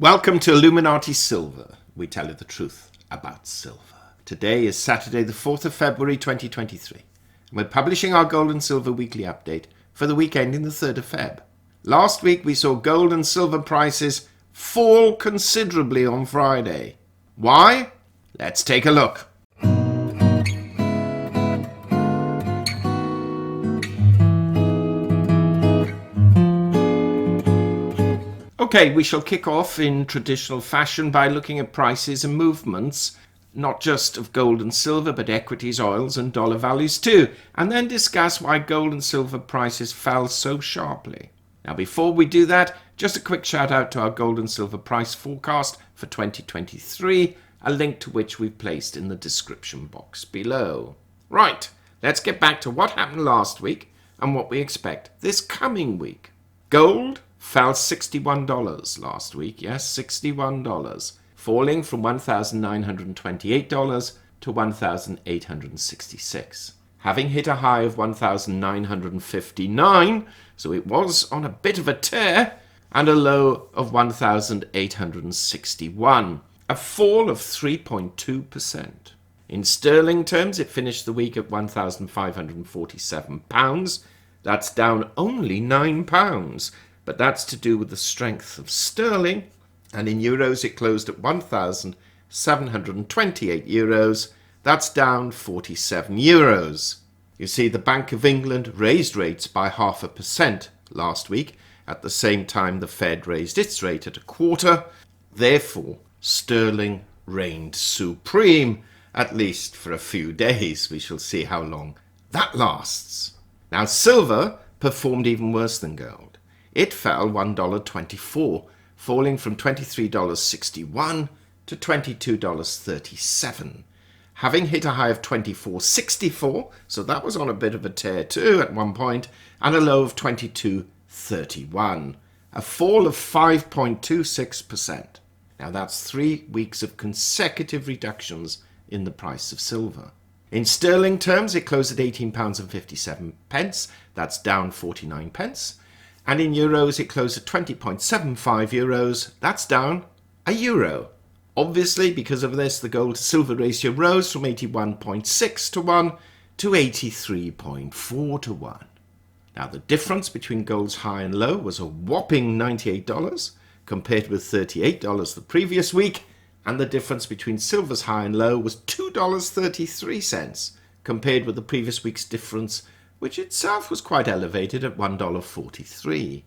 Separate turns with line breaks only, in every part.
Welcome to Illuminati Silver. We tell you the truth about silver. Today is Saturday the 4th of February 2023. And we're publishing our gold and silver weekly update for the week ending the 3rd of Feb. Last week we saw gold and silver prices fall considerably on Friday. Why? Let's take a look. Okay, we shall kick off in traditional fashion by looking at prices and movements, not just of gold and silver, but equities, oils and dollar values too, and then discuss why gold and silver prices fell so sharply. Now before we do that, just a quick shout out to our gold and silver price forecast for 2023, a link to which we've placed in the description box below. Right, let's get back to what happened last week and what we expect this coming week. Gold fell $61 last week, yes, $61, falling from $1,928 to $1,866. Having hit a high of $1,959, so it was on a bit of a tear, and a low of $1,861, a fall of 3.2%. In sterling terms, it finished the week at £1,547. That's down only £9. But that's to do with the strength of sterling, and in euros it closed at 1,728 euros. That's down 47 euros. You see, the Bank of England raised rates by 0.5% last week. At the same time, the Fed raised its rate at 1/4. Therefore, sterling reigned supreme, at least for a few days. We shall see how long that lasts. Now, silver performed even worse than gold. It fell $1.24, falling from $23.61 to $22.37. Having hit a high of $24.64, so that was on a bit of a tear too at one point, and a low of $22.31, a fall of 5.26%. Now that's 3 weeks of consecutive reductions in the price of silver. In sterling terms, it closed at £18.57. That's down 49 pence. And in euros, it closed at 20.75 euros. That's down €1. Obviously, because of this, the gold to silver ratio rose from 81.6 to 1 to 83.4 to 1. Now, the difference between gold's high and low was a whopping $98, compared with $38 the previous week. And the difference between silver's high and low was $2.33, compared with the previous week's difference, which itself was quite elevated at $1.43.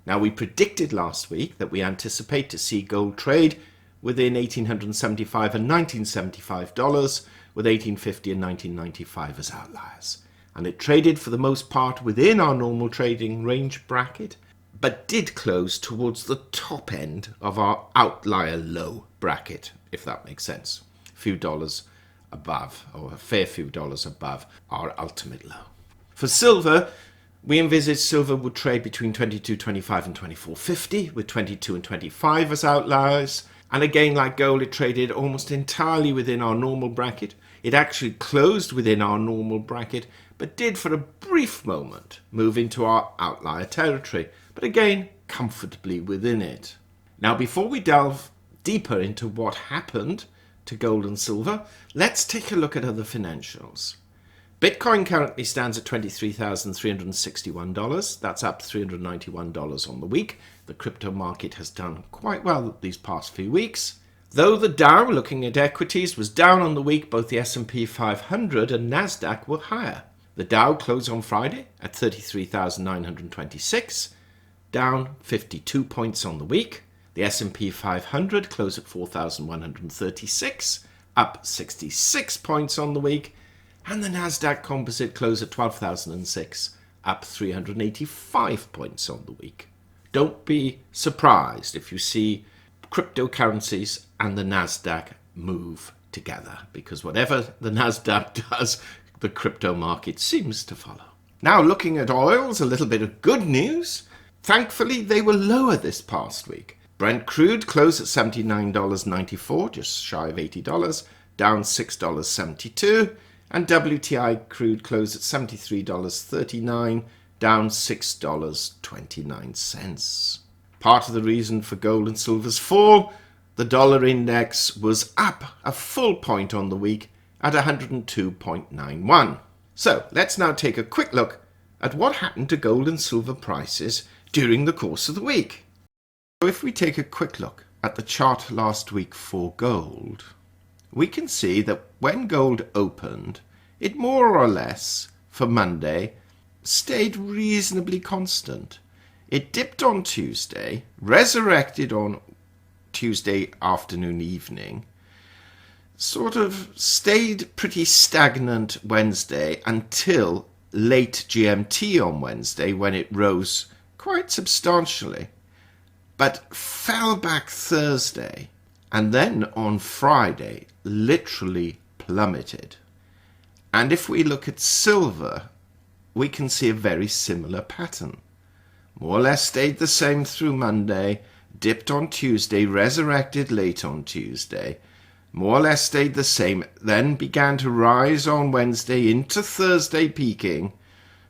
Now, we predicted last week that we anticipate to see gold trade within $1,875 and $1,975, with $1,850 and $1,995 as outliers. And it traded for the most part within our normal trading range bracket, but did close towards the top end of our outlier low bracket, if that makes sense. A few dollars above, or a fair few dollars above our ultimate low. For silver, we envisaged silver would trade between $22.25 and $24.50, with 22 and 25 as outliers. And again, like gold, it traded almost entirely within our normal bracket. It actually closed within our normal bracket, but did for a brief moment move into our outlier territory, but again, comfortably within it. Now, before we delve deeper into what happened to gold and silver, let's take a look at other financials. Bitcoin currently stands at $23,361. That's up $391 on the week. The crypto market has done quite well these past few weeks. Though the Dow, looking at equities, was down on the week, both the S&P 500 and Nasdaq were higher. The Dow closed on Friday at 33,926, down 52 points on the week. The S&P 500 closed at 4,136, up 66 points on the week. And the Nasdaq Composite closed at 12,006, up 385 points on the week. Don't be surprised if you see cryptocurrencies and the Nasdaq move together, because whatever the Nasdaq does, the crypto market seems to follow. Now, looking at oils, a little bit of good news. Thankfully, they were lower this past week. Brent crude closed at $79.94, just shy of $80, down $6.72. And WTI crude closed at $73.39, down $6.29. part of the reason for gold and silver's fall, the dollar index was up a full point on the week at 102.91. So let's now take a quick look at what happened to gold and silver prices during the course of the week. So if we take a quick look at the chart last week for gold, we can see that when gold opened, it more or less, for Monday, stayed reasonably constant. It dipped on Tuesday, resurrected on Tuesday afternoon, evening, sort of stayed pretty stagnant Wednesday until late GMT on Wednesday, when it rose quite substantially, but fell back Thursday, and then on Friday literally plummeted. And if we look at silver, we can see a very similar pattern. More or less stayed the same through Monday, dipped on Tuesday, resurrected late on Tuesday, more or less stayed the same, then began to rise on Wednesday into Thursday peaking,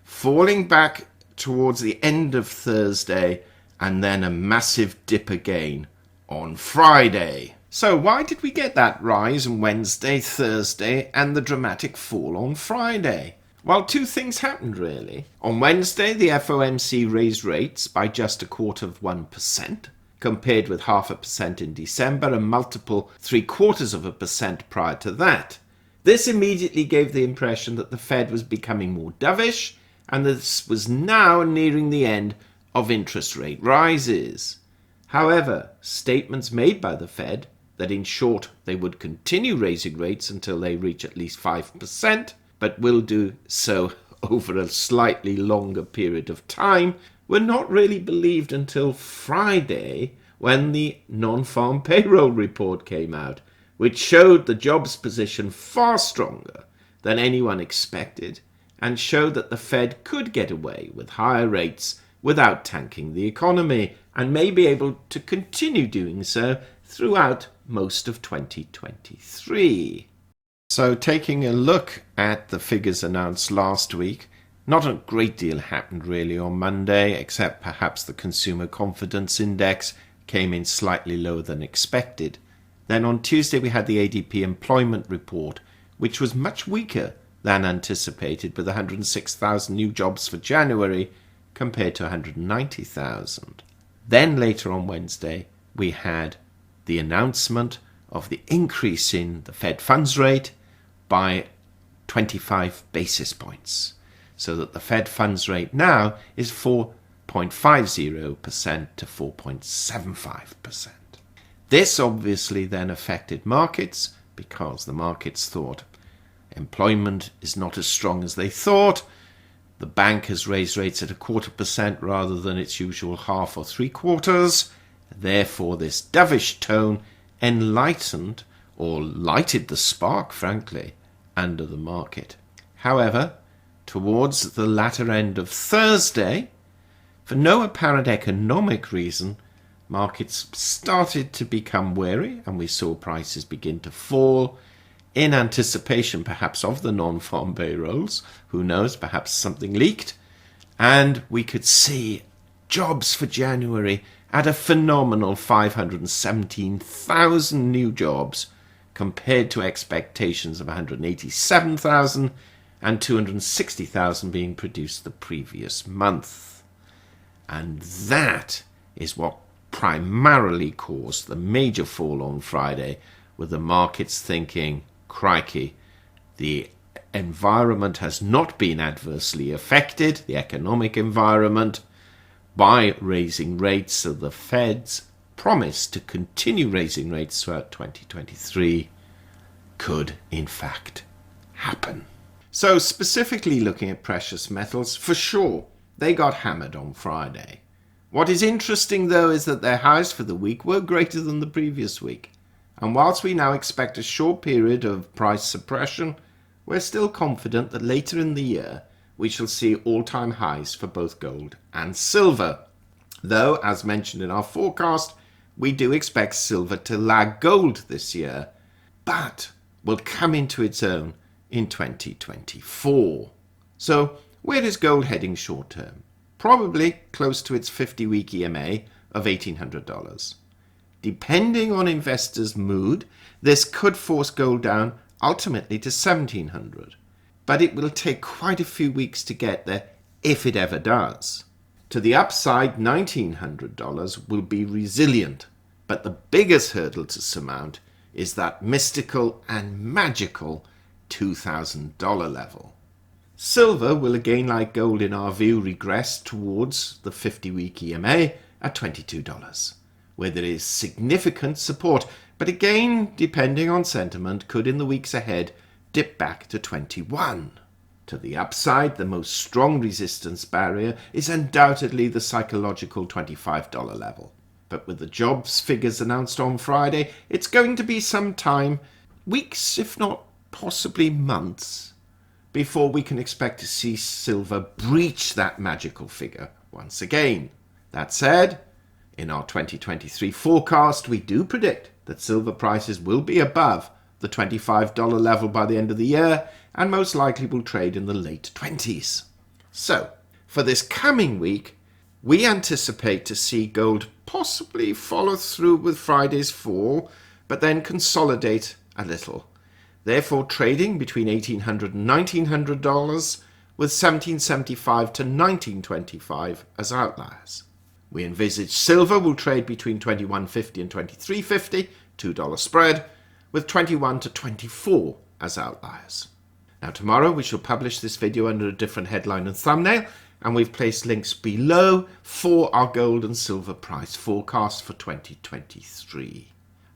falling back towards the end of Thursday, and then a massive dip again on Friday. So why did we get that rise on Wednesday, Thursday, and the dramatic fall on Friday? Well, two things happened really. On Wednesday, the FOMC raised rates by just 0.25%, compared with 0.5% in December and multiple 0.75% prior to that. This immediately gave the impression that the Fed was becoming more dovish, and this was now nearing the end of interest rate rises. However, statements made by the Fed that in short they would continue raising rates until they reach at least 5%, but will do so over a slightly longer period of time, were not really believed until Friday, when the non-farm payroll report came out, which showed the jobs position far stronger than anyone expected, and showed that the Fed could get away with higher rates without tanking the economy, and may be able to continue doing so throughout most of 2023. So taking a look at the figures announced last week, not a great deal happened really on Monday, except perhaps the consumer confidence index came in slightly lower than expected. Then on Tuesday we had the ADP employment report, which was much weaker than anticipated, with 106,000 new jobs for January compared to 190,000. Then later on Wednesday we had the announcement of the increase in the Fed funds rate by 25 basis points, so that the Fed funds rate now is 4.50% to 4.75%. This obviously then affected markets, because the markets thought employment is not as strong as they thought. The bank has raised rates at 0.25% rather than its usual 0.5 or 0.75. Therefore, this dovish tone enlightened, or lighted the spark, frankly, under the market. However, towards the latter end of Thursday, for no apparent economic reason, markets started to become wary, and we saw prices begin to fall in anticipation perhaps of the non-farm payrolls. Who knows, perhaps something leaked. And we could see jobs for January at a phenomenal 517,000 new jobs, compared to expectations of 187,000 and 260,000 being produced the previous month. And that is what primarily caused the major fall on Friday, with the markets thinking, crikey, the environment has not been adversely affected, the economic environment, by raising rates, so the Fed's promise to continue raising rates throughout 2023 could in fact happen. So specifically looking at precious metals, for sure, they got hammered on Friday. What is interesting though is that their highs for the week were greater than the previous week. And whilst we now expect a short period of price suppression, we're still confident that later in the year we shall see all-time highs for both gold and silver. Though, as mentioned in our forecast, we do expect silver to lag gold this year, but will come into its own in 2024. So, where is gold heading short term? Probably close to its 50-week EMA of $1,800. Depending on investors' mood, this could force gold down ultimately to $1,700. But it will take quite a few weeks to get there, if it ever does. To the upside, $1,900 will be resilient, but the biggest hurdle to surmount is that mystical and magical $2,000 level. Silver will again, like gold in our view, regress towards the 50-week EMA at $22, where there is significant support, but again, depending on sentiment, could in the weeks ahead dip back to 21. To the upside, the most strong resistance barrier is undoubtedly the psychological $25 level. But with the jobs figures announced on Friday, it's going to be some time, weeks if not possibly months, before we can expect to see silver breach that magical figure once again. That said, in our 2023 forecast, we do predict that silver prices will be above the $25 level by the end of the year, and most likely will trade in the late 20s. So, for this coming week, we anticipate to see gold possibly follow through with Friday's fall, but then consolidate a little. Therefore, trading between $1,800 and $1,900, with $1,775 to $1,925 as outliers. We envisage silver will trade between $21.50 and $23.50, $2 spread, with 21 to 24 as outliers. Now tomorrow we shall publish this video under a different headline and thumbnail, and we've placed links below for our gold and silver price forecast for 2023.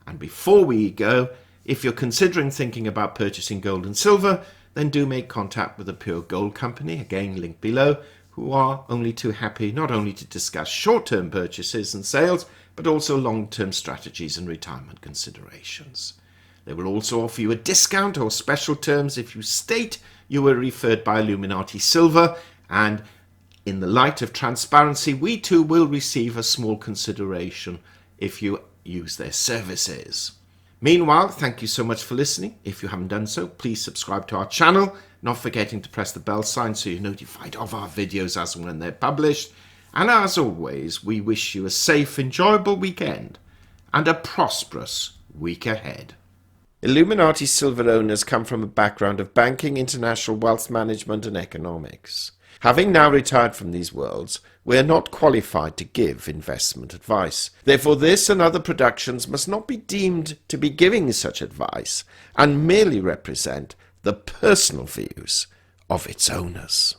And before we go, if you're considering thinking about purchasing gold and silver, then do make contact with a pure gold company, again link below, who are only too happy not only to discuss short-term purchases and sales, but also long-term strategies and retirement considerations. They will also offer you a discount or special terms if you state you were referred by Illuminati Silver, and in the light of transparency, we too will receive a small consideration if you use their services. Meanwhile, thank you so much for listening. If you haven't done so, please subscribe to our channel, not forgetting to press the bell sign so you're notified of our videos as and when they're published. And as always, we wish you a safe, enjoyable weekend and a prosperous week ahead. Illuminati Silver owners come from a background of banking, international wealth management and economics. Having now retired from these worlds, we are not qualified to give investment advice. Therefore, this and other productions must not be deemed to be giving such advice and merely represent the personal views of its owners.